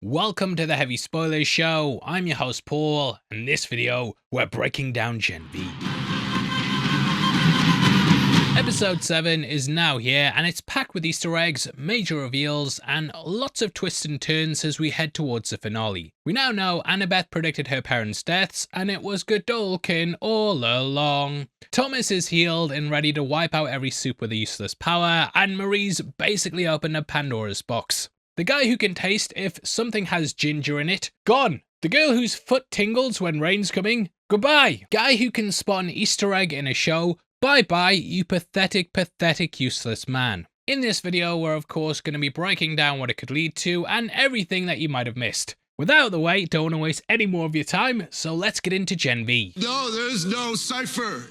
Welcome to the Heavy Spoilers Show. I'm your host Paul, and in this video, we're breaking down Gen V. Episode 7 is now here, and it's packed with Easter eggs, major reveals, and lots of twists and turns as we head towards the finale. We now know Annabeth predicted her parents' deaths, and it was Godolkin all along. Thomas is healed and ready to wipe out every soup with a useless power, and Marie's basically opened a Pandora's box. The guy who can taste if something has ginger in it, gone. The girl whose foot tingles when rain's coming, goodbye. Guy who can spot an Easter egg in a show, bye-bye, you pathetic, useless man. In this video, we're of course going to be breaking down what it could lead to and everything that you might have missed. Without the way, don't want to waste any more of your time, so let's get into Gen V. No, there's no Cipher.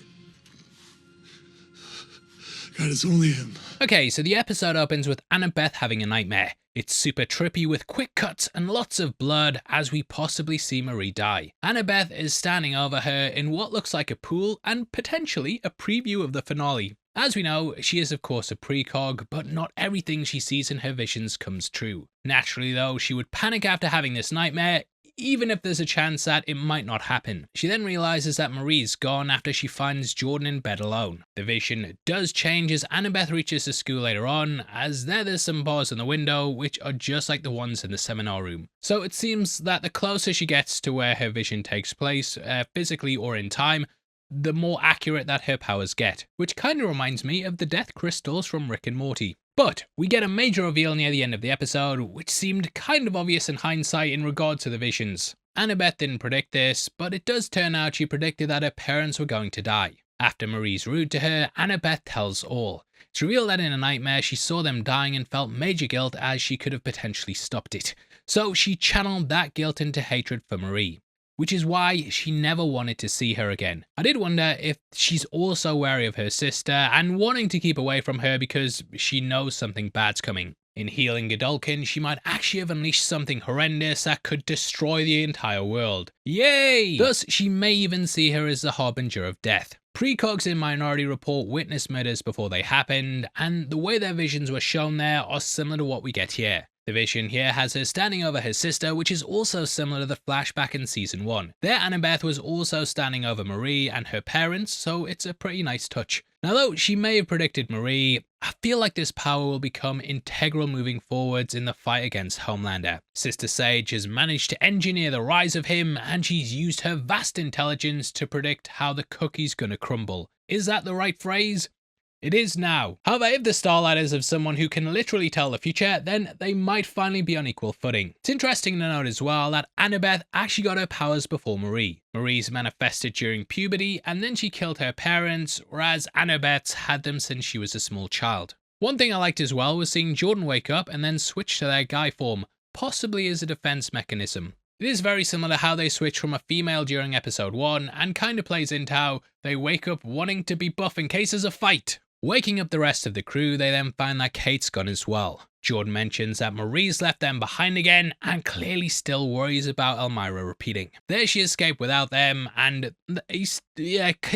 God, it's only him. Okay, so the episode opens with Annabeth having a nightmare. It's super trippy with quick cuts and lots of blood as we possibly see Marie die. Annabeth is standing over her in what looks like a pool and potentially a preview of the finale. As we know, she is of course a precog, but not everything she sees in her visions comes true. Naturally though, she would panic after having this nightmare, even if there's a chance that it might not happen. She then realizes that Marie's gone after she finds Jordan in bed alone. The vision does change as Annabeth reaches the school later on, as there's some bars in the window which are just like the ones in the seminar room. So it seems that the closer she gets to where her vision takes place, physically or in time, the more accurate that her powers get, which kind of reminds me of the death crystals from Rick and Morty. But we get a major reveal near the end of the episode, which seemed kind of obvious in hindsight in regard to the visions. Annabeth didn't predict this, but it does turn out she predicted that her parents were going to die. After Marie's rude to her, Annabeth tells all. It's revealed that in a nightmare she saw them dying and felt major guilt as she could have potentially stopped it. So she channeled that guilt into hatred for Marie, which is why she never wanted to see her again. I did wonder if she's also wary of her sister and wanting to keep away from her because she knows something bad's coming. In healing Godolkin, she might actually have unleashed something horrendous that could destroy the entire world. Yay! Thus, she may even see her as the harbinger of death. Precogs in Minority Report witnessed murders before they happened, and the way their visions were shown there are similar to what we get here. The vision here has her standing over her sister, which is also similar to the flashback in season 1. There Annabeth was also standing over Marie and her parents, so it's a pretty nice touch. Now though she may have predicted Marie, I feel like this power will become integral moving forwards in the fight against Homelander. Sister Sage has managed to engineer the rise of him, and she's used her vast intelligence to predict how the cookie's gonna crumble. Is that the right phrase? It is now. However, if the Starlighters have someone who can literally tell the future, then they might finally be on equal footing. It's interesting to note as well that Annabeth actually got her powers before Marie. Marie's manifested during puberty and then she killed her parents, whereas Annabeth's had them since she was a small child. One thing I liked as well was seeing Jordan wake up and then switch to their guy form, possibly as a defense mechanism. It is very similar to how they switch from a female during episode 1 and kind of plays into how they wake up wanting to be buff in case there's a fight. Waking up the rest of the crew, they then find that Cate's gone as well. Jordan mentions that Marie's left them behind again and clearly still worries about Elmira repeating. There she escaped without them and he's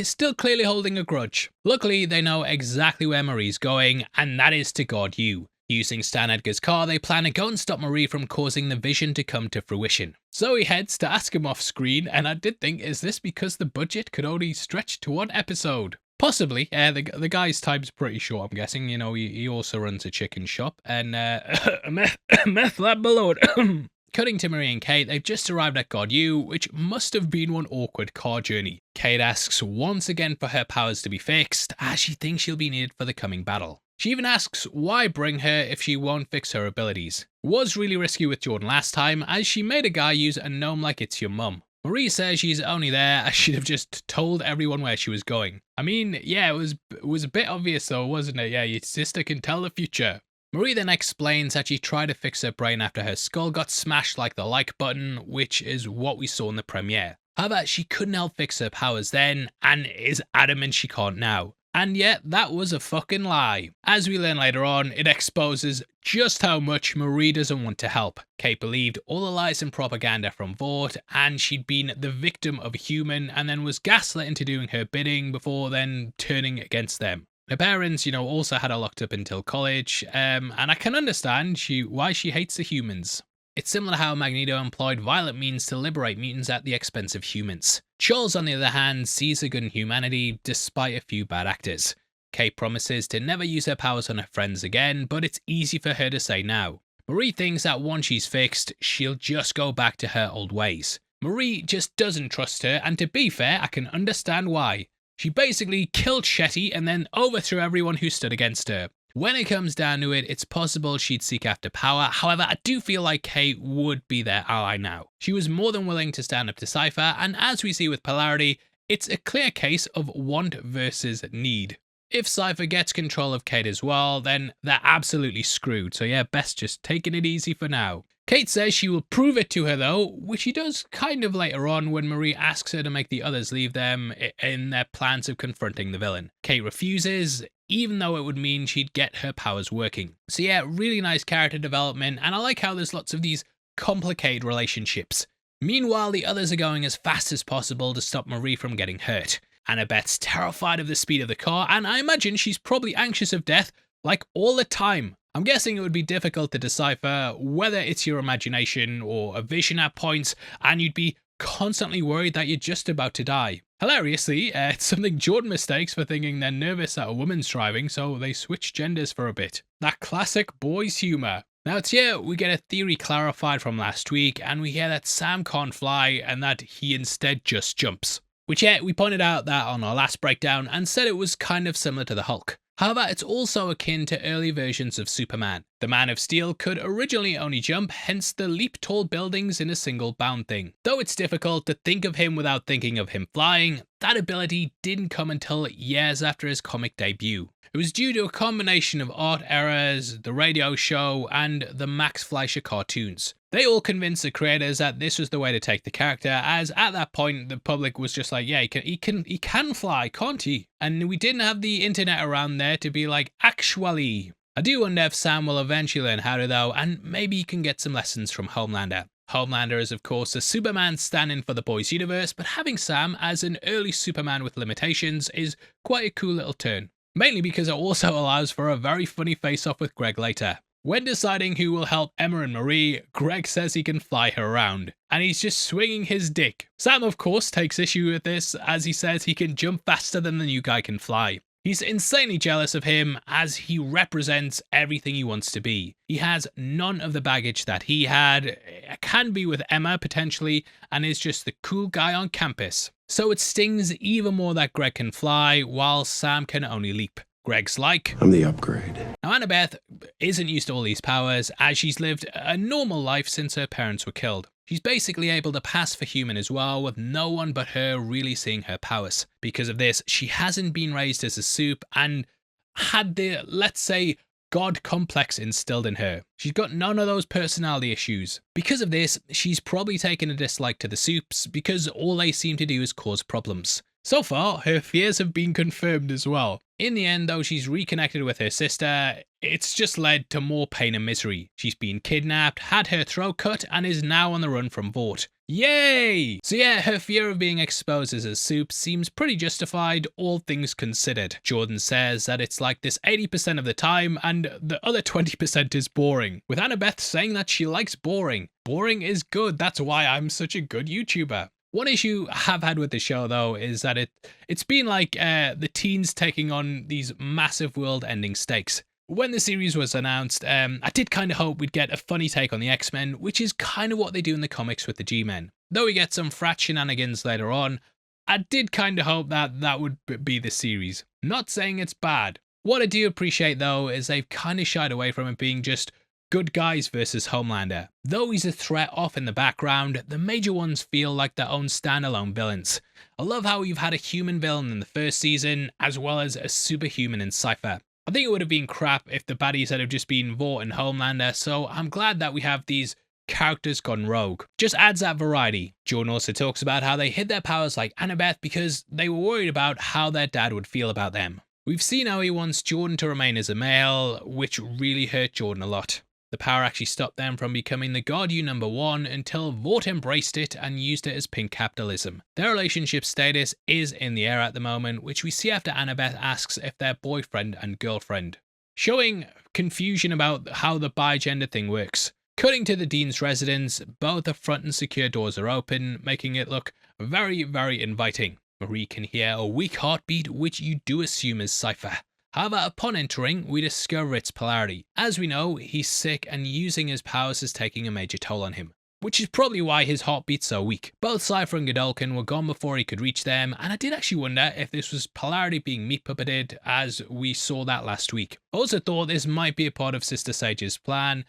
still clearly holding a grudge. Luckily, they know exactly where Marie's going, and that is to guard you. Using Stan Edgar's car, they plan to go and stop Marie from causing the vision to come to fruition. Zoe heads to ask him off screen, and I did think, is this because the budget could only stretch to one episode? Possibly. The guy's time's pretty short, I'm guessing. You know, he also runs a chicken shop and meth lab below it. Cutting to Marie and Cate, they've just arrived at God U, which must have been one awkward car journey. Cate asks once again for her powers to be fixed, as she thinks she'll be needed for the coming battle. She even asks why bring her if she won't fix her abilities. It was really risky with Jordan last time, as she made a guy use a gnome like it's your mum. Marie says she's only there as she'd have just told everyone where she was going. I mean, yeah, it was a bit obvious though, wasn't it? Yeah, your sister can tell the future. Marie then explains that she tried to fix her brain after her skull got smashed like the like button, which is what we saw in the premiere. However, she couldn't help fix her powers then, and is adamant she can't now. And yet, that was a fucking lie. As we learn later on, it exposes just how much Marie doesn't want to help. Cate believed all the lies and propaganda from Vought, and she'd been the victim of a human and then was gaslit into doing her bidding before then turning against them. Her parents, also had her locked up until college, and I can understand why she hates the humans. It's similar to how Magneto employed violent means to liberate mutants at the expense of humans. Charles, on the other hand, sees the good in humanity despite a few bad actors. Cate promises to never use her powers on her friends again, but it's easy for her to say now. Marie thinks that once she's fixed, she'll just go back to her old ways. Marie just doesn't trust her, and to be fair, I can understand why. She basically killed Shetty and then overthrew everyone who stood against her. When it comes down to it, it's possible she'd seek after power. However, I do feel like Cate would be their ally now. She was more than willing to stand up to Cipher, and as we see with Polarity, it's a clear case of want versus need. If Cipher gets control of Cate as well, then they're absolutely screwed. So yeah, best just taking it easy for now. Cate says she will prove it to her though, which she does kind of later on when Marie asks her to make the others leave them in their plans of confronting the villain. Cate refuses, even though it would mean she'd get her powers working. So yeah, really nice character development, and I like how there's lots of these complicated relationships. Meanwhile, the others are going as fast as possible to stop Marie from getting hurt. Annabeth's terrified of the speed of the car, and I imagine she's probably anxious of death, like all the time. I'm guessing it would be difficult to decipher whether it's your imagination or a vision at points, and you'd be constantly worried that you're just about to die. Hilariously, it's something Jordan mistakes for thinking they're nervous that a woman's driving, so they switch genders for a bit. That classic boys' humour. Now it's here we get a theory clarified from last week, and we hear that Sam can't fly and that he instead just jumps. Which yeah, we pointed out that on our last breakdown and said it was kind of similar to the Hulk. However, it's also akin to early versions of Superman. The Man of Steel could originally only jump, hence the leap tall buildings in a single bound thing. Though it's difficult to think of him without thinking of him flying, that ability didn't come until years after his comic debut. It was due to a combination of art errors, the radio show, and the Max Fleischer cartoons. They all convinced the creators that this was the way to take the character, as at that point the public was just like, yeah, he can fly, can't he? And we didn't have the internet around there to be like, actually. I do wonder if Sam will eventually learn how to though, and maybe he can get some lessons from Homelander. Homelander is of course a Superman stand-in for the boys universe, but having Sam as an early Superman with limitations is quite a cool little turn. Mainly because it also allows for a very funny face-off with Greg later. When deciding who will help Emma and Marie, Greg says he can fly her around, and he's just swinging his dick. Sam of course takes issue with this, as he says he can jump faster than the new guy can fly. He's insanely jealous of him as he represents everything he wants to be. He has none of the baggage that he had, can be with Emma potentially, and is just the cool guy on campus. So it stings even more that Greg can fly while Sam can only leap. Greg's like, I'm the upgrade. Now Annabeth isn't used to all these powers as she's lived a normal life since her parents were killed. She's basically able to pass for human as well, with no one but her really seeing her powers. Because of this, she hasn't been raised as a soup and had the, let's say, God complex instilled in her. She's got none of those personality issues. Because of this, she's probably taken a dislike to the soups because all they seem to do is cause problems. So far, her fears have been confirmed as well. In the end, though, she's reconnected with her sister. It's just led to more pain and misery. She's been kidnapped, had her throat cut, and is now on the run from Vought. Yay! So yeah, her fear of being exposed as a soup seems pretty justified, all things considered. Jordan says that it's like this 80% of the time, and the other 20% is boring. With Annabeth saying that she likes boring. Boring is good, that's why I'm such a good YouTuber. One issue I have had with the show though is that it's been like the teens taking on these massive world-ending stakes. When the series was announced, I did kind of hope we'd get a funny take on the X-Men, which is kind of what they do in the comics with the G-Men. Though we get some frat shenanigans later on, I did kind of hope that that would be the series. Not saying it's bad. What I do appreciate though is they've kind of shied away from it being just good guys versus Homelander. Though he's a threat off in the background, the major ones feel like their own standalone villains. I love how we've had a human villain in the first season, as well as a superhuman in Cipher. I think it would have been crap if the baddies had just been Vought and Homelander, so I'm glad that we have these characters gone rogue. Just adds that variety. Jordan also talks about how they hid their powers like Annabeth because they were worried about how their dad would feel about them. We've seen how he wants Jordan to remain as a male, which really hurt Jordan a lot. The power actually stopped them from becoming the Guardian #1 until Vought embraced it and used it as pink capitalism. Their relationship status is in the air at the moment, which we see after Annabeth asks if they're boyfriend and girlfriend, showing confusion about how the bi-gender thing works. Cutting to the Dean's residence, both the front and secure doors are open, making it look very, very inviting. Marie can hear a weak heartbeat, which you do assume is Cipher. However, upon entering, we discover it's Polarity. As we know, he's sick and using his powers is taking a major toll on him, which is probably why his heartbeat's so weak. Both Cipher and Godolkin were gone before he could reach them, and I did actually wonder if this was Polarity being meat puppeted, as we saw that last week. I also thought this might be a part of Sister Sage's plan,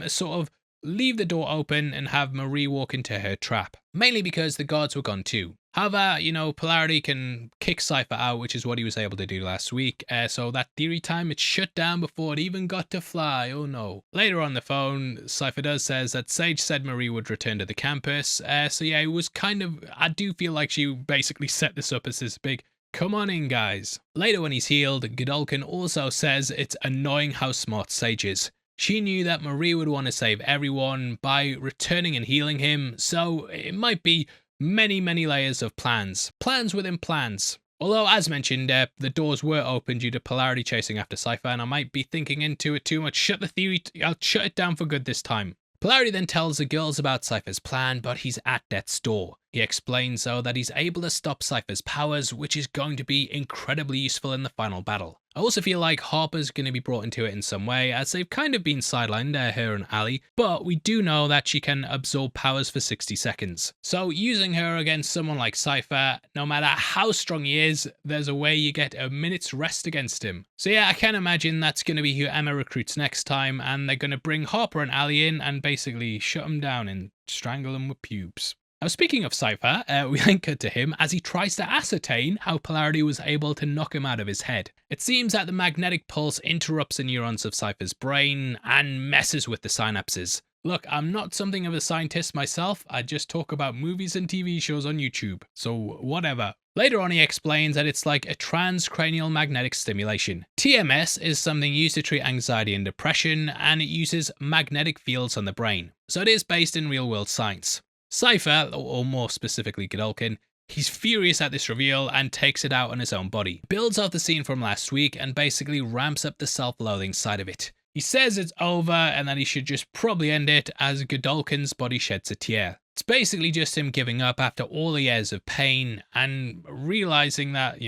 sort of leave the door open and have Marie walk into her trap, mainly because the guards were gone too. However, Polarity can kick Cipher out, which is what he was able to do last week, so that theory time, it shut down before it even got to fly, oh no. Later on the phone, Cipher says that Sage said Marie would return to the campus, so yeah, it was kind of, I do feel like she basically set this up as this big, come on in guys. Later when he's healed, Godolkin also says it's annoying how smart Sage is. She knew that Marie would want to save everyone by returning and healing him, so it might be many layers of plans. Plans within plans. Although, as mentioned, the doors were open due to Polarity chasing after Cipher, and I might be thinking into it too much. Shut the theory, I'll shut it down for good this time. Polarity then tells the girls about Cipher's plan, but he's at death's door. He explains though that he's able to stop Cipher's powers, which is going to be incredibly useful in the final battle. I also feel like Harper's going to be brought into it in some way, as they've kind of been sidelined, her and Allie, but we do know that she can absorb powers for 60 seconds. So using her against someone like Cipher, no matter how strong he is, there's a way you get a minute's rest against him. So yeah, I can imagine that's going to be who Emma recruits next time, and they're going to bring Harper and Allie in and basically shut him down and strangle him with pubes. Now speaking of Cipher, we then cut to him as he tries to ascertain how Polarity was able to knock him out of his head. It seems that the magnetic pulse interrupts the neurons of Cipher's brain and messes with the synapses. Look, I'm not something of a scientist myself, I just talk about movies and TV shows on YouTube, so whatever. Later on he explains that it's like a transcranial magnetic stimulation. TMS is something used to treat anxiety and depression, and it uses magnetic fields on the brain, so it is based in real world science. Cipher, or more specifically Godolkin, he's furious at this reveal and takes it out on his own body. Builds off the scene from last week and basically ramps up the self-loathing side of it. He says it's over and that he should just probably end it as Godolkin's body sheds a tear. It's basically just him giving up after all the years of pain and realizing that,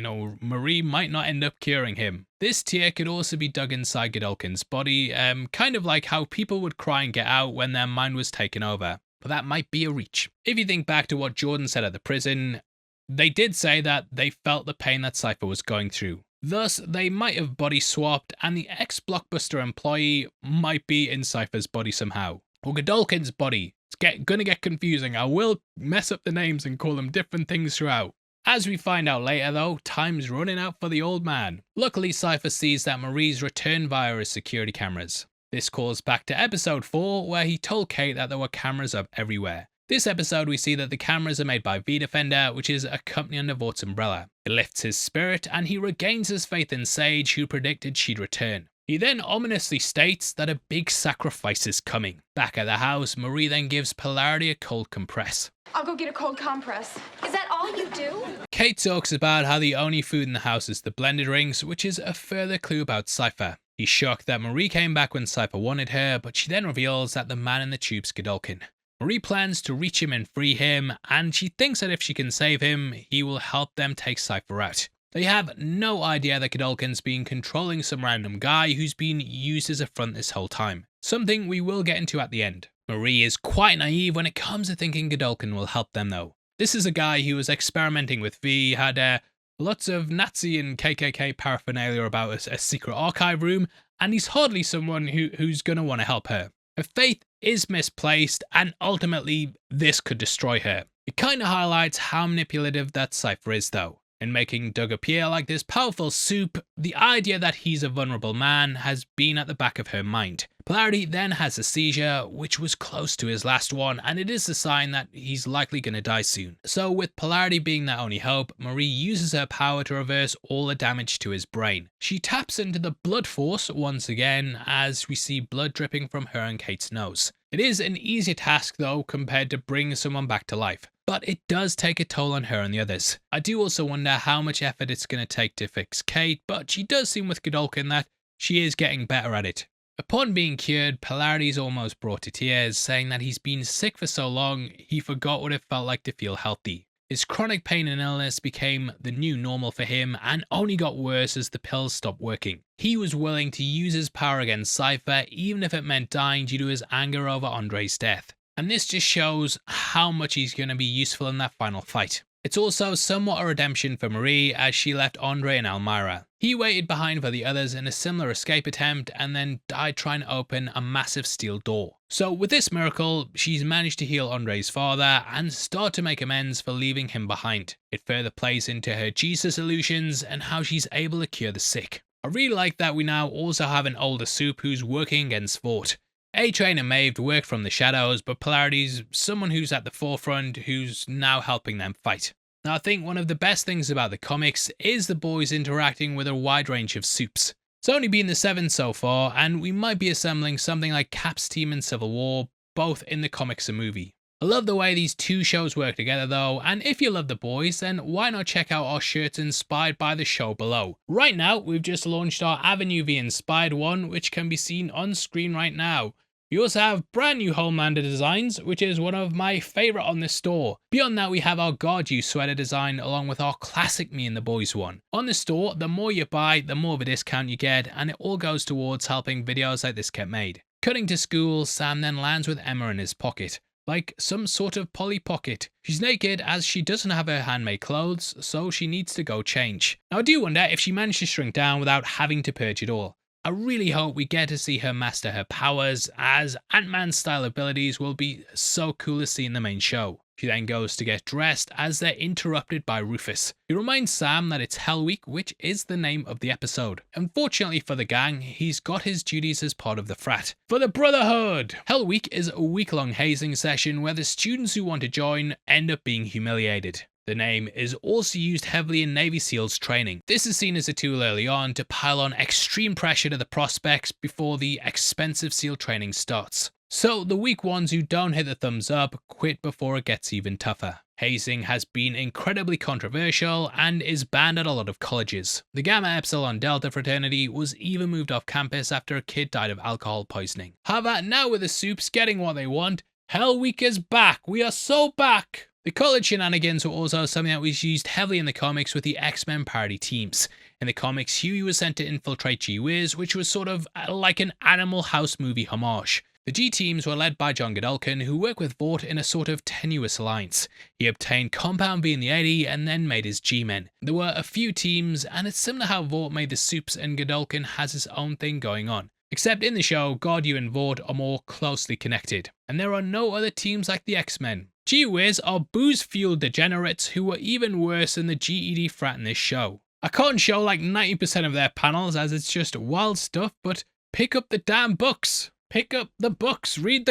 Marie might not end up curing him. This tear could also be dug inside Godolkin's body, kind of like how people would cry and get out when their mind was taken over. But that might be a reach. If you think back to what Jordan said at the prison, they did say that they felt the pain that Cipher was going through. Thus, they might have body swapped, and the ex-Blockbuster employee might be in Cipher's body somehow. Or Godolkin's body. It's gonna get confusing. I will mess up the names and call them different things throughout. As we find out later though, time's running out for the old man. Luckily, Cipher sees that Marie's returned via his security cameras. This calls back to episode 4, where he told Cate that there were cameras up everywhere. This episode we see that the cameras are made by V-Defender, which is a company under Vort's umbrella. It lifts his spirit and he regains his faith in Sage, who predicted she'd return. He then ominously states that a big sacrifice is coming. Back at the house, Marie then gives Polarity a cold compress. I'll go get a cold compress. Is that all you do? Cate talks about how the only food in the house is the blended rings, which is a further clue about Cipher. He's shocked that Marie came back when Cipher wanted her, but she then reveals that the man in the tube's Godolkin. Marie plans to reach him and free him, and she thinks that if she can save him, he will help them take Cipher out. They have no idea that Godolkin's been controlling some random guy who's been used as a front this whole time. Something we will get into at the end. Marie is quite naive when it comes to thinking Godolkin will help them though. This is a guy who was experimenting with V, had lots of Nazi and KKK paraphernalia about a secret archive room, and he's hardly someone who's going to want to help her. Her faith is misplaced, and ultimately this could destroy her. It kind of highlights how manipulative that Cipher is though. In making Doug appear like this powerful soup, the idea that he's a vulnerable man has been at the back of her mind. Polarity then has a seizure, which was close to his last one, and it is a sign that he's likely going to die soon. So with Polarity being their only hope, Marie uses her power to reverse all the damage to his brain. She taps into the blood force once again, as we see blood dripping from her and Cate's nose. It is an easier task though compared to bringing someone back to life, but it does take a toll on her and the others. I do also wonder how much effort it's going to take to fix Cate, but she does seem with Godolkin that she is getting better at it. Upon being cured, Polarity's almost brought to tears, saying that he's been sick for so long, he forgot what it felt like to feel healthy. His chronic pain and illness became the new normal for him and only got worse as the pills stopped working. He was willing to use his power against Cipher, even if it meant dying due to his anger over Andre's death. And this just shows how much he's going to be useful in that final fight. It's also somewhat a redemption for Marie as she left Andre and Elmira. He waited behind for the others in a similar escape attempt and then died trying to open a massive steel door. So with this miracle, she's managed to heal Andre's father and start to make amends for leaving him behind. It further plays into her Jesus illusions and how she's able to cure the sick. I really like that we now also have an older Soup who's working against Vought. A-Train and Maeve work from the shadows, but Polarity's someone who's at the forefront who's now helping them fight. Now I think one of the best things about the comics is the boys interacting with a wide range of Soups. It's only been the 7 so far, and we might be assembling something like Cap's team in Civil War, both in the comics and movie. I love the way these two shows work together though, and if you love the boys, then why not check out our shirts inspired by the show below. Right now, we've just launched our Avenue V inspired one, which can be seen on screen right now. We also have brand new Homelander designs, which is one of my favourite on this store. Beyond that, we have our God You sweater design along with our classic Me and the Boys one. On the store, the more you buy, the more of a discount you get, and it all goes towards helping videos like this get made. Cutting to school, Sam then lands with Emma in his pocket, like some sort of Polly Pocket. She's naked as she doesn't have her handmade clothes, so she needs to go change. Now I do wonder if she managed to shrink down without having to purge it all. I really hope we get to see her master her powers, as Ant-Man's style abilities will be so cool to see in the main show. She then goes to get dressed as they're interrupted by Rufus. He reminds Sam that it's Hell Week, which is the name of the episode. Unfortunately for the gang, he's got his duties as part of the frat. For the Brotherhood! Hell Week is a week-long hazing session where the students who want to join end up being humiliated. The name is also used heavily in Navy SEALs training. This is seen as a tool early on to pile on extreme pressure to the prospects before the expensive SEAL training starts. So the weak ones who don't hit the thumbs up quit before it gets even tougher. Hazing has been incredibly controversial and is banned at a lot of colleges. The Gamma Epsilon Delta fraternity was even moved off campus after a kid died of alcohol poisoning. However, now with the Soups getting what they want, Hell Week is back! We are so back! The college shenanigans were also something that was used heavily in the comics with the X-Men parody teams. In the comics, Huey was sent to infiltrate G-Wiz, which was sort of like an Animal House movie homage. The G-teams were led by John Godolkin, who worked with Vought in a sort of tenuous alliance. He obtained Compound V in the 80 and then made his G-Men. There were a few teams, and it's similar how Vought made the Soups and Godolkin has his own thing going on. Except in the show, God You and Vought are more closely connected, and there are no other teams like the X-Men. G-Wiz are booze-fueled degenerates who are even worse than the GED frat in this show. I can't show like 90% of their panels as it's just wild stuff, but pick up the damn books. Pick up the books. Read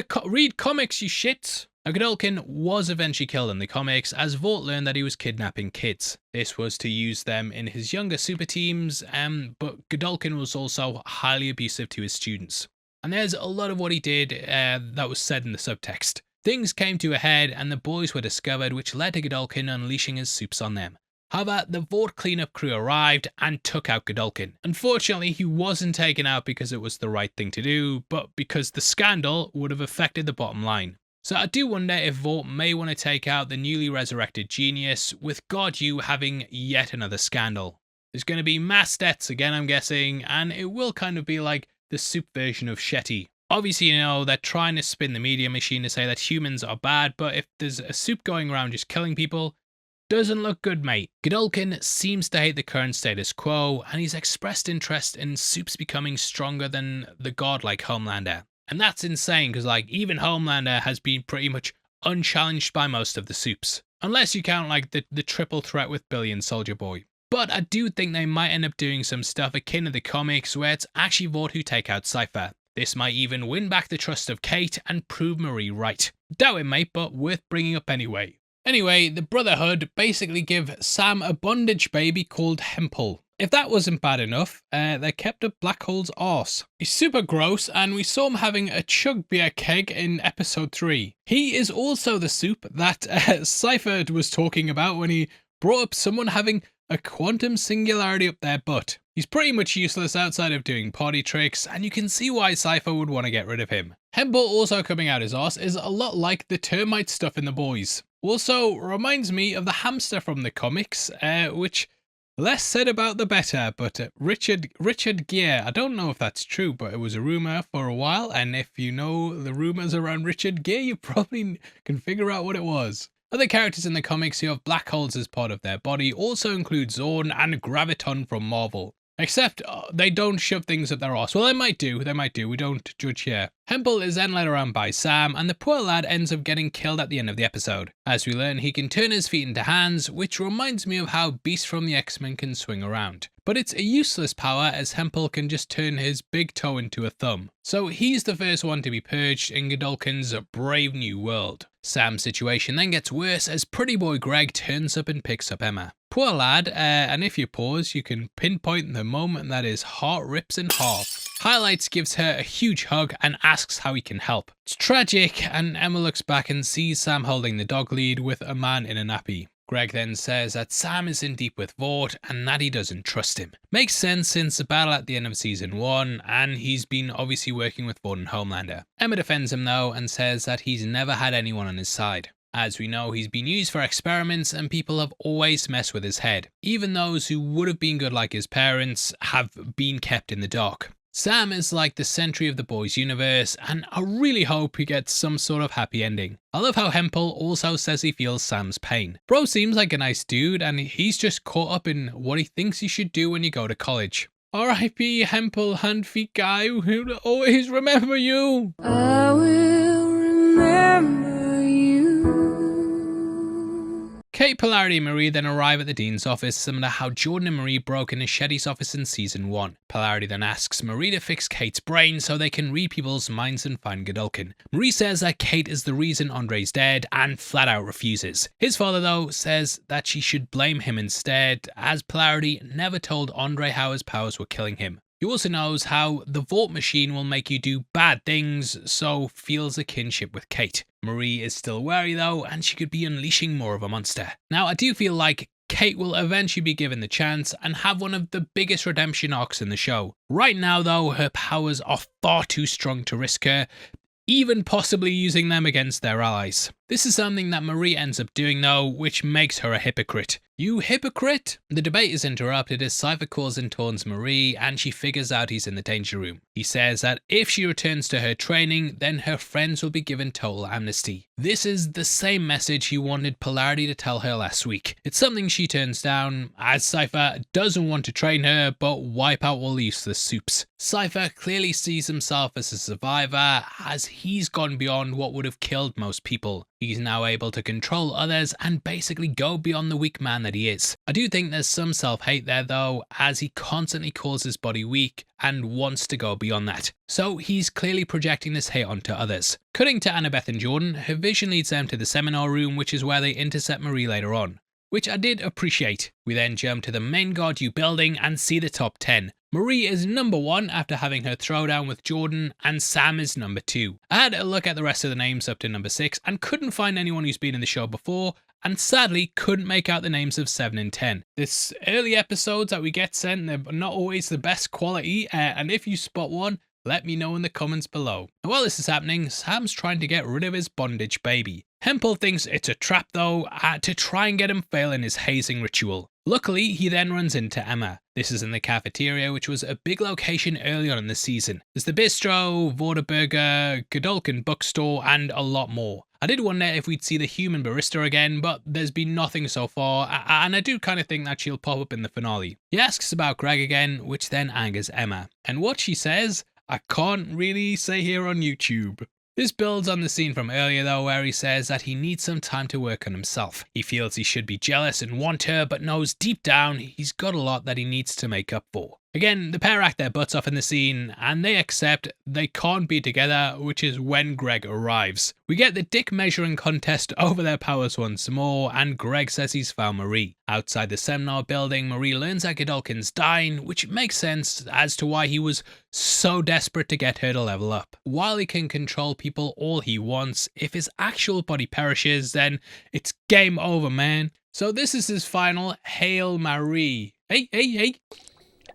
comics, you shits. Now, Godolkin was eventually killed in the comics as Vought learned that he was kidnapping kids. This was to use them in his younger super teams, but Godolkin was also highly abusive to his students. And there's a lot of what he did that was said in the subtext. Things came to a head and the boys were discovered, which led to Godolkin unleashing his Soups on them. However, the Vought cleanup crew arrived and took out Godolkin. Unfortunately, he wasn't taken out because it was the right thing to do, but because the scandal would have affected the bottom line. So I do wonder if Vought may want to take out the newly resurrected genius, with God You having yet another scandal. There's going to be mass deaths again, I'm guessing, and it will kind of be like the Soup version of Shetty. Obviously, you know, they're trying to spin the media machine to say that humans are bad, but if there's a Soup going around just killing people, doesn't look good, mate. Godolkin seems to hate the current status quo, and he's expressed interest in Soups becoming stronger than the god like Homelander. And that's insane, because like even Homelander has been pretty much unchallenged by most of the Soups. Unless you count like the triple threat with Billy and Soldier Boy. But I do think they might end up doing some stuff akin to the comics where it's actually Vought who take out Cipher. This might even win back the trust of Cate and prove Marie right. Doubt it, mate, but worth bringing up anyway. Anyway, the Brotherhood basically give Sam a bondage baby called Hemple. If that wasn't bad enough, they kept up Black Hole's arse. He's super gross, and we saw him having a chug beer keg in episode 3. He is also the Soup that Cipher was talking about when he brought up someone having a quantum singularity up their butt. He's pretty much useless outside of doing party tricks, and you can see why Cipher would want to get rid of him. Hemple also coming out his arse is a lot like the termite stuff in The Boys. Also reminds me of the hamster from the comics, which less said about the better, but Richard Gere, I don't know if that's true, but it was a rumour for a while, and if you know the rumours around Richard Gere, you probably can figure out what it was. Other characters in the comics who have black holes as part of their body also include Zorn and Graviton from Marvel. Except they don't shove things up their arse. Well, they might do, we don't judge here. Hemple is then led around by Sam, and the poor lad ends up getting killed at the end of the episode. As we learn, he can turn his feet into hands, which reminds me of how Beast from the X-Men can swing around. But it's a useless power, as Hemple can just turn his big toe into a thumb. So he's the first one to be purged in Godolkin's brave new world. Sam's situation then gets worse as pretty boy Greg turns up and picks up Emma. Poor lad, and if you pause, you can pinpoint the moment that his heart rips in half. Highlights gives her a huge hug and asks how he can help. It's tragic, and Emma looks back and sees Sam holding the dog lead with a man in a nappy. Greg then says that Sam is in deep with Vought and that he doesn't trust him. Makes sense since the battle at the end of season 1, and he's been obviously working with Vought and Homelander. Emma defends him though and says that he's never had anyone on his side. As we know, he's been used for experiments and people have always messed with his head. Even those who would have been good like his parents have been kept in the dark. Sam is like the Sentry of the Boys universe, and I really hope he gets some sort of happy ending. I love how Hemple also says he feels Sam's pain. Bro seems like a nice dude, and he's just caught up in what he thinks you should do when you go to college. R.I.P. Hemple, hand feet guy, who'll always remember you. I will remember you. Cate, Polarity and Marie then arrive at the Dean's office, similar to how Jordan and Marie broke into Shetty's office in season 1. Polarity then asks Marie to fix Cate's brain so they can read people's minds and find Godolkin. Marie says that Cate is the reason Andre's dead and flat out refuses. His father though says that she should blame him instead, as Polarity never told Andre how his powers were killing him. He also knows how the Vought machine will make you do bad things, so feels a kinship with Cate. Marie is still wary though, and she could be unleashing more of a monster. Now I do feel like Cate will eventually be given the chance and have one of the biggest redemption arcs in the show. Right now though, her powers are far too strong to risk her, even possibly using them against their allies. This is something that Marie ends up doing though, which makes her a hypocrite. You hypocrite? The debate is interrupted as Cipher calls and taunts Marie, and she figures out he's in the danger room. He says that if she returns to her training, then her friends will be given total amnesty. This is the same message he wanted Polarity to tell her last week. It's something she turns down, as Cipher doesn't want to train her, but wipe out all the useless soups. Cipher clearly sees himself as a survivor, as he's gone beyond what would have killed most people. He's now able to control others and basically go beyond the weak man that he is. I do think there's some self-hate there though, as he constantly calls his body weak and wants to go beyond that. So he's clearly projecting this hate onto others. Cutting to Annabeth and Jordan, her vision leads them to the seminar room, which is where they intercept Marie later on, which I did appreciate. We then jump to the main God U building and see the top 10. Marie is number 1 after having her throwdown with Jordan, and Sam is number 2. I had a look at the rest of the names up to number 6 and couldn't find anyone who's been in the show before, and sadly couldn't make out the names of 7 and 10. This early episodes that we get sent, they're not always the best quality, and if you spot one, let me know in the comments below. And while this is happening, Sam's trying to get rid of his bondage baby. Hemple thinks it's a trap though, to try and get him fail in his hazing ritual. Luckily, he then runs into Emma. This is in the cafeteria, which was a big location early on in the season. There's the bistro, Whataburger, Godolkin bookstore, and a lot more. I did wonder if we'd see the human barista again, but there's been nothing so far, and I do kind of think that she'll pop up in the finale. He asks about Greg again, which then angers Emma. And what she says, I can't really say here on YouTube. This builds on the scene from earlier though, where he says that he needs some time to work on himself. He feels he should be jealous and want her, but knows deep down he's got a lot that he needs to make up for. Again, the pair act their butts off in the scene, and they accept they can't be together, which is when Greg arrives. We get the dick measuring contest over their powers once more, and Greg says he's found Marie. Outside the seminar building, Marie learns that Godolkin's dying, which makes sense as to why he was so desperate to get her to level up. While he can control people all he wants, if his actual body perishes, then it's game over, man. So this is his final Hail Marie. Hey.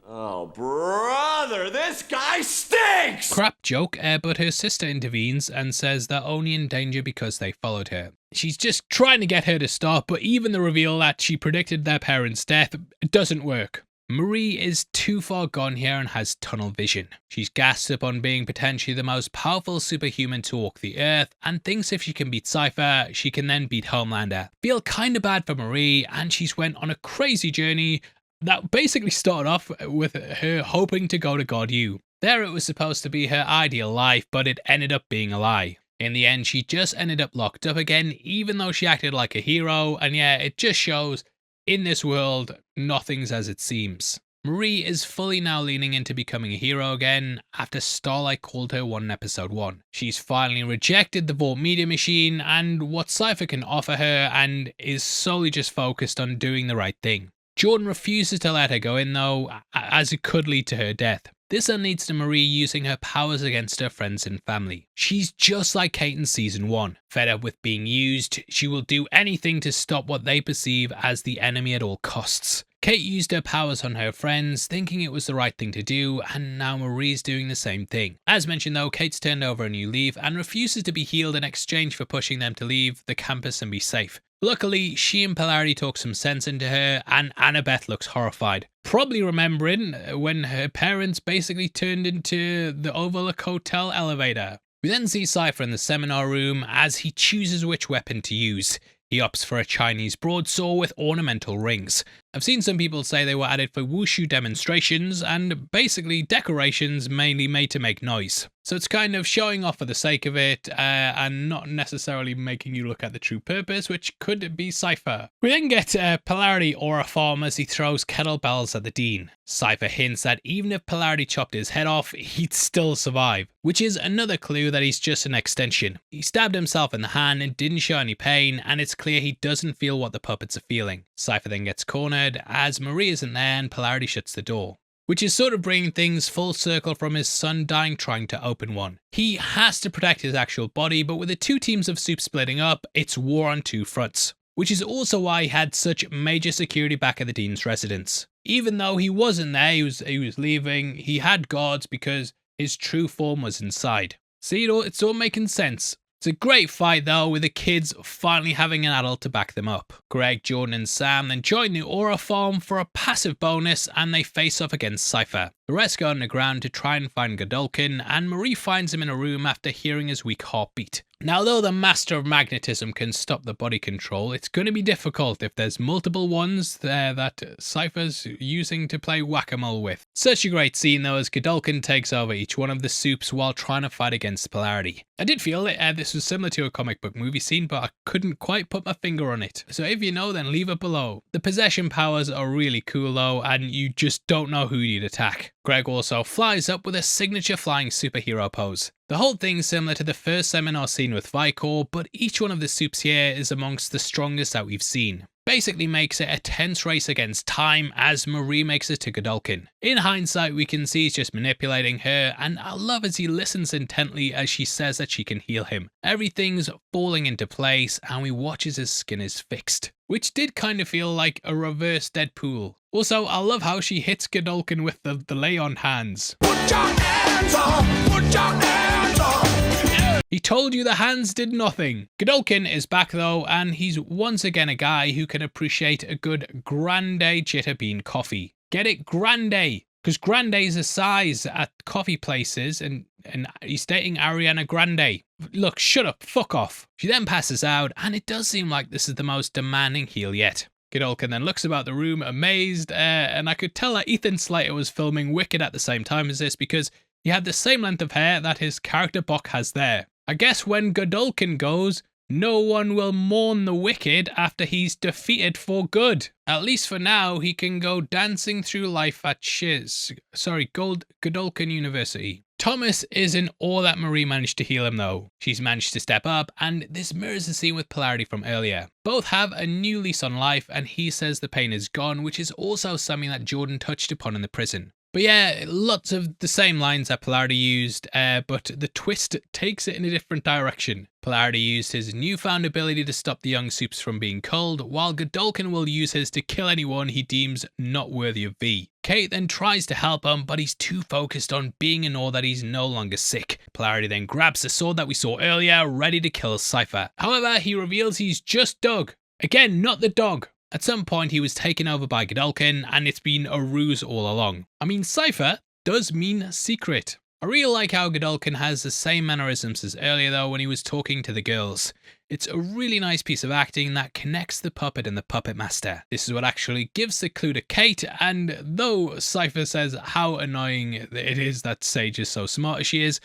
Oh, brother, this guy stinks! Crap joke, but her sister intervenes and says they're only in danger because they followed her. She's just trying to get her to stop, but even the reveal that she predicted their parents' death doesn't work. Marie is too far gone here and has tunnel vision. She's gassed up on being potentially the most powerful superhuman to walk the earth and thinks if she can beat Cipher, she can then beat Homelander. Feel kinda bad for Marie, and she's went on a crazy journey that basically started off with her hoping to go to God U. There it was supposed to be her ideal life, but it ended up being a lie. In the end, she just ended up locked up again, even though she acted like a hero, and yeah, it just shows in this world, nothing's as it seems. Marie is fully now leaning into becoming a hero again after Starlight called her one in episode 1. She's finally rejected the Vault Media Machine and what Cipher can offer her and is solely just focused on doing the right thing. Jordan refuses to let her go in though, as it could lead to her death. This then leads to Marie using her powers against her friends and family. She's just like Cate in season 1. Fed up with being used, she will do anything to stop what they perceive as the enemy at all costs. Cate used her powers on her friends, thinking it was the right thing to do, and now Marie's doing the same thing. As mentioned though, Cate's turned over a new leaf and refuses to be healed in exchange for pushing them to leave the campus and be safe. Luckily, she and Polarity talk some sense into her, and Annabeth looks horrified. Probably remembering when her parents basically turned into the Overlook Hotel elevator. We then see Cipher in the seminar room as he chooses which weapon to use. He opts for a Chinese broadsword with ornamental rings. I've seen some people say they were added for wushu demonstrations and basically decorations mainly made to make noise. So it's kind of showing off for the sake of it and not necessarily making you look at the true purpose, which could be Cipher. We then get Polarity aura form as he throws kettlebells at the Dean. Cipher hints that even if Polarity chopped his head off, he'd still survive, which is another clue that he's just an extension. He stabbed himself in the hand and didn't show any pain, and it's clear he doesn't feel what the puppets are feeling. Cipher then gets cornered as Marie isn't there and Polarity shuts the door, which is sort of bringing things full circle from his son dying trying to open one. He has to protect his actual body, but with the two teams of soup splitting up, it's war on two fronts, which is also why he had such major security back at the Dean's residence. Even though he wasn't there, he was leaving, he had guards because his true form was inside. See, it's all making sense. It's a great fight though, with the kids finally having an adult to back them up. Greg, Jordan and Sam then join the aura farm for a passive bonus and they face off against Cipher. The rest go underground to try and find Godolkin, and Marie finds him in a room after hearing his weak heartbeat. Now though the Master of Magnetism can stop the body control, it's going to be difficult if there's multiple ones there that Cipher's using to play whack-a-mole with. Such a great scene though as Godolkin takes over each one of the soups while trying to fight against Polarity. I did feel this was similar to a comic book movie scene, but I couldn't quite put my finger on it. So if you know, then leave it below. The possession powers are really cool though, and you just don't know who you'd attack. Greg also flies up with a signature flying superhero pose. The whole thing's similar to the first seminar scene with Vicor, but each one of the soups here is amongst the strongest that we've seen. Basically makes it a tense race against time as Marie makes it to Godolkin. In hindsight, we can see he's just manipulating her, and I love as he listens intently as she says that she can heal him. Everything's falling into place and we watch as his skin is fixed, which did kind of feel like a reverse Deadpool. Also, I love how she hits Godolkin with the lay-on hands. Put your hands up! Put your hands up! He told you the hands did nothing. Godolkin is back though, and he's once again a guy who can appreciate a good grande jitter bean coffee. Get it? Grande! Because grande is a size at coffee places, and he's dating Ariana Grande. Look, shut up, fuck off. She then passes out, and it does seem like this is the most demanding heal yet. Godolkin then looks about the room amazed, and I could tell that Ethan Slater was filming Wicked at the same time as this because he had the same length of hair that his character Bok has there. I guess when Godolkin goes, no one will mourn the wicked after he's defeated for good. At least for now, he can go dancing through life at Godolkin University. Thomas is in awe that Marie managed to heal him though. She's managed to step up, and this mirrors the scene with Polarity from earlier. Both have a new lease on life, and he says the pain is gone, which is also something that Jordan touched upon in the prison. But yeah, lots of the same lines that Polarity used, but the twist takes it in a different direction. Polarity used his newfound ability to stop the young soups from being culled, while Godolkin will use his to kill anyone he deems not worthy of V. Cate then tries to help him, but he's too focused on being in awe that he's no longer sick. Polarity then grabs the sword that we saw earlier, ready to kill Cipher. However, he reveals he's just Doug. Again, not the dog. At some point, he was taken over by Godolkin, and it's been a ruse all along. I mean, Cipher does mean secret. I really like how Godolkin has the same mannerisms as earlier though when he was talking to the girls. It's a really nice piece of acting that connects the puppet and the puppet master. This is what actually gives the clue to Cate, and though Cipher says how annoying it is that Sage is so smart as she is,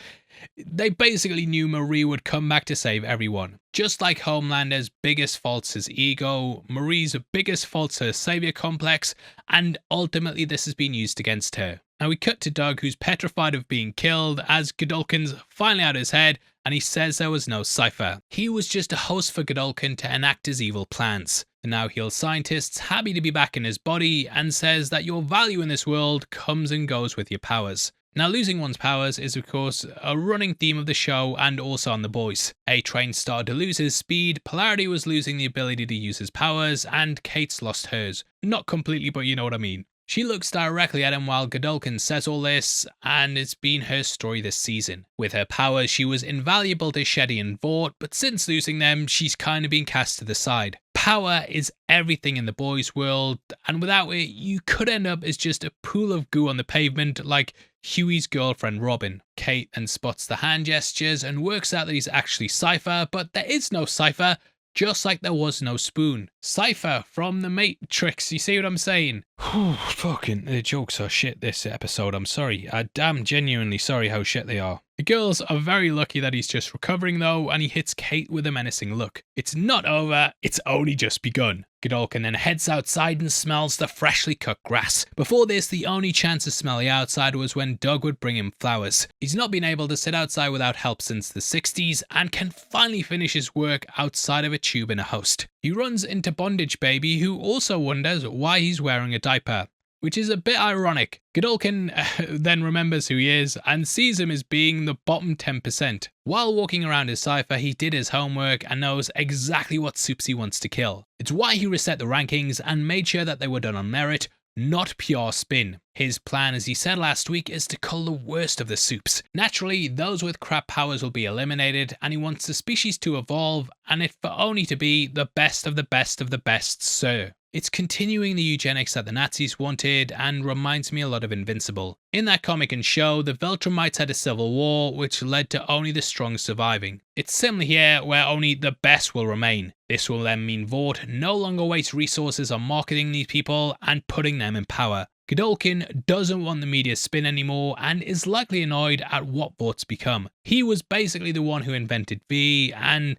they basically knew Marie would come back to save everyone. Just like Homelander's biggest fault's his ego, Marie's biggest fault's her savior complex, and ultimately this has been used against her. Now we cut to Doug, who's petrified of being killed as Godolkin's finally out of his head, and he says there was no Cipher. He was just a host for Godolkin to enact his evil plans. The now healed scientist's happy to be back in his body and says that your value in this world comes and goes with your powers. Now, losing one's powers is, of course, a running theme of the show and also on The Boys. A-Train started to lose his speed, Polarity was losing the ability to use his powers, and Cate's lost hers. Not completely, but you know what I mean. She looks directly at him while Godolkin says all this, and it's been her story this season. With her powers, she was invaluable to Shetty and Vought, but since losing them, she's kind of been cast to the side. Power is everything in the boys' world, and without it, you could end up as just a pool of goo on the pavement like Huey's girlfriend Robin. Cate then spots the hand gestures and works out that he's actually Cipher, but there is no Cipher, just like there was no Spoon. Cipher from the Matrix, you see what I'm saying? Whew, fucking, the jokes are shit this episode, I'm sorry. I'm genuinely sorry how shit they are. The girls are very lucky that he's just recovering though, and he hits Cate with a menacing look. It's not over, it's only just begun. Godolkin then heads outside and smells the freshly cut grass. Before this, the only chance to smell the outside was when Doug would bring him flowers. He's not been able to sit outside without help since the 60s and can finally finish his work outside of a tube and a host. He runs into Bondage Baby, who also wonders why he's wearing a diaper, which is a bit ironic. Godolkin then remembers who he is and sees him as being the bottom 10%. While walking around his Cipher, he did his homework and knows exactly what soups he wants to kill. It's why he reset the rankings and made sure that they were done on merit, not pure spin. His plan, as he said last week, is to cull the worst of the soups. Naturally, those with crap powers will be eliminated, and he wants the species to evolve, and if for only to be the best of the best of the best, sir. It's continuing the eugenics that the Nazis wanted and reminds me a lot of Invincible. In that comic and show, the Veltrumites had a civil war which led to only the strong surviving. It's similar here where only the best will remain. This will then mean Vought no longer wastes resources on marketing these people and putting them in power. Godolkin doesn't want the media spin anymore and is likely annoyed at what Vaught's become. He was basically the one who invented V, and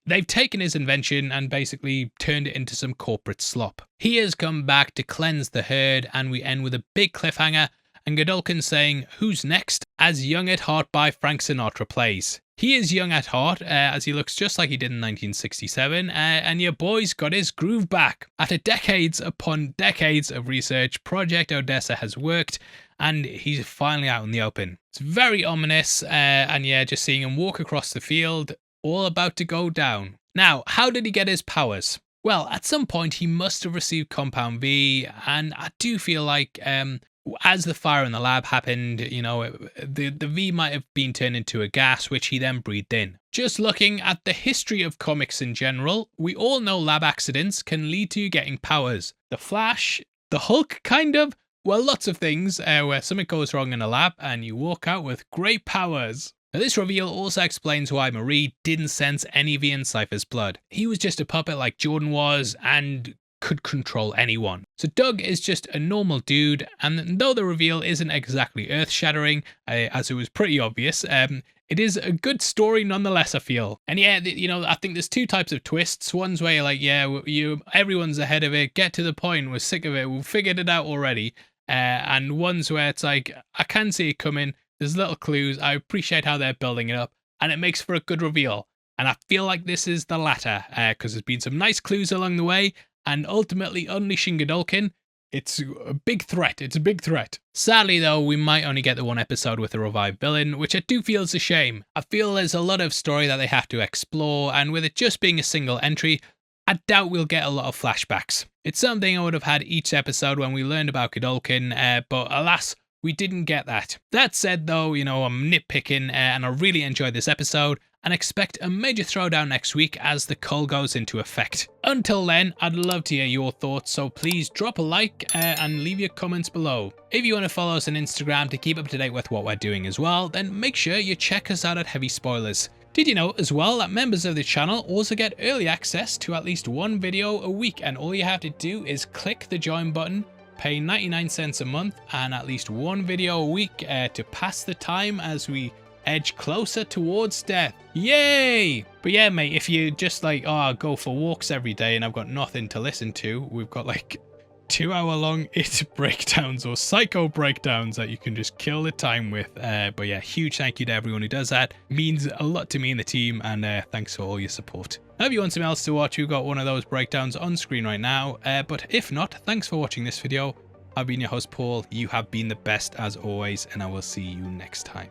they've taken his invention and basically turned it into some corporate slop. He has come back to cleanse the herd, and we end with a big cliffhanger and Godolkin saying, "Who's next?" as Young at Heart by Frank Sinatra plays. He is young at heart, as he looks just like he did in 1967, and your boy's got his groove back. After decades upon decades of research, Project Odessa has worked, and he's finally out in the open. It's very ominous, and yeah, just seeing him walk across the field, all about to go down. Now, how did he get his powers? Well, at some point he must have received Compound V, and I do feel like as the fire in the lab happened, you know, the V might have been turned into a gas which he then breathed in. Just looking at the history of comics in general, we all know lab accidents can lead to you getting powers. The Flash, the Hulk kind of, well, lots of things where something goes wrong in a lab and you walk out with great powers. Now, this reveal also explains why Marie didn't sense any V in Cipher's blood. He was just a puppet like Jordan was and could control anyone. So Doug is just a normal dude, and though the reveal isn't exactly earth-shattering, as it was pretty obvious, it is a good story nonetheless, I feel. And yeah, you know, I think there's two types of twists. One's where you're like, yeah, everyone's ahead of it, get to the point, we're sick of it, we've figured it out already. And one's where it's like, I can see it coming, there's little clues, I appreciate how they're building it up, and it makes for a good reveal. And I feel like this is the latter, because there's been some nice clues along the way, and ultimately unleashing Godolkin It's a big threat. It's a big threat. Sadly though, we might only get the one episode with a revived villain, which I do feel is a shame. I feel there's a lot of story that they have to explore, and with it just being a single entry, I doubt we'll get a lot of flashbacks. It's something I would have had each episode when we learned about Godolkin, but alas, we didn't get that. That said though, you know, I'm nitpicking and I really enjoyed this episode and expect a major throwdown next week as the cull goes into effect. Until then, I'd love to hear your thoughts, so please drop a like and leave your comments below. If you want to follow us on Instagram to keep up to date with what we're doing as well, then make sure you check us out at Heavy Spoilers. Did you know as well that members of the channel also get early access to at least one video a week, and all you have to do is click the join button, pay 99 cents a month and at least one video a week to pass the time as we edge closer towards death. Yay! But yeah mate, if you just like, oh, I go for walks every day and I've got nothing to listen to, we've got like 2-hour-long it breakdowns or psycho breakdowns that you can just kill the time with. But yeah, huge thank you to everyone who does that. It means a lot to me and the team, and thanks for all your support. Now if you want something else to watch, we've got one of those breakdowns on screen right now, but if not, thanks for watching this video. I've been your host Paul, you have been the best as always, and I will see you next time.